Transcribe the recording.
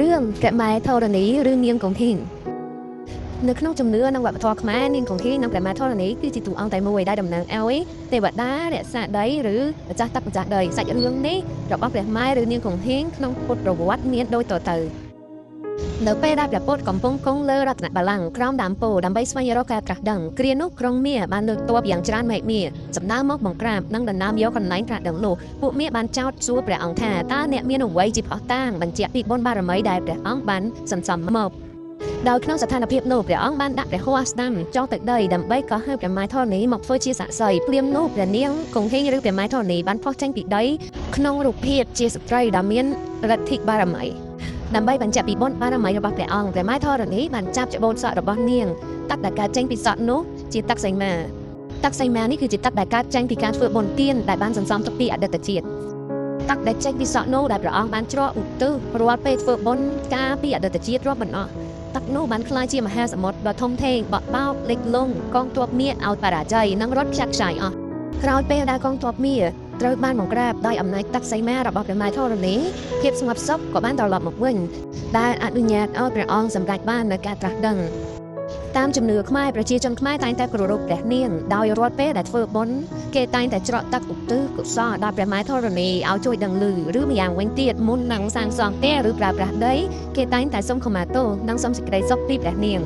រឿងកែម៉ែធរណីរឿងនាងកងធីននៅក្នុងជំនឿនិងវប្បធម៌ខ្មែរនាងកងធីននិងកែម៉ែធរណីគឺជាតួអង្គតែមួយដែលតំណាងឲ្យទេវតារក្សាដីឬម្ចាស់ទឹកម្ចាស់ដីសាច់រឿងនេះរបស់ព្រះម៉ែឬនាងកងធីនក្នុងពុទ្ធប្រវត្តិមានដូចតទៅនៅពេលដែលព្រះពុទ្ធកំពុងគង់លើរតនបល្ល័ង្កក្រោមដើមពោធិ៍ដើម្បីស្វែងរកការត្រាស់ដឹងគ្រានោះក្រុងមាសបានលើកទ័ពយ៉ាងច្រើនមេឃមាសសម្ដៅមកបង្ក្រាបនិងដណ្ដើមយកកន្លែងត្រាស់ដឹងនោះពួកមាសបានចោទសួរព្រះអង្គថាតើអ្នកមានអ្វីជាផុសតាងបញ្ជាក់ពីបុណ្យបារមីដែលព្រះអង្គបានសន្សំមកដោយក្នុងស្ថានភាពនោះព្រះអង្គបានដាក់ព្រះហស្ថស្ដាំចុះទៅដីដើម្បីកោះហៅព្រះម៉ែធរណីមកធ្វើជាសាក្សីភ្លាមនោះព្រះនាងកងធីនឬព្រះម៉ែធរណីបានផុសចេញពីដីក្នុងរូបភាពជាស្ត្រីដែលមានឫទ្ធិបារមីដើម្បីបញ្ជាក់ពីបុណ្យបារមីរបស់ព្រះអង្គព្រះម៉ែធរណីបានចាប់ច្បូនសក់របស់នាងទឹកដែលកើតចេញពីសក់នោះជាទឹកសីមាទឹកសីមានេះគឺជាទឹកដែលកើតចេញពីការធ្វើបុណ្យទានដែលបានសន្សំទុកពីអតីតជាតិទឹកដែលចេញពីសក់នោះដែលព្រះអង្គបានច្រកឧទ្ទិសរាល់ពេលធ្វើបុណ្យការពីអតីតជាតិរាប់មិនអស់ទឹកនោះបានក្លាយជាមហាសមុទ្រដ៏ធំធេងបក់បោកលិចលង់កងទ័ពមាសឲ្យបរាជ័យនិងរត់ខ្ចាត់ខ្ចាយអស់ក្រោយពេលដែលកងទ័ពមាសត្រូវបានបង្ក្រាបដោយអំណាចទឹកសីមារបស់ព្រះម៉ែធរណីភាពស្ងប់សុខក៏បានត្រឡប់មកវិញដែលអនុញ្ញាតឲ្យព្រះអង្គសម្រេចបាននូវការត្រាស់ដឹងតាមជំនឿខ្មែរប្រជាជនខ្មែរតែងតែគោរពព្រះនាងដោយរាល់ពេលដែលធ្វើបុណ្យគេតែងតែច្រកទឹកឧទ្ទិសកុសលដល់ព្រះម៉ែធរណីឲ្យជួយដឹងឮឬម្យ៉ាងវិញទៀតមុននឹងសាងសង់ផ្ទះឬប្រើប្រាស់ដីគេតែងតែសុំខមាទោសនិងសុំសេចក្តីសុខពីព្រះនាង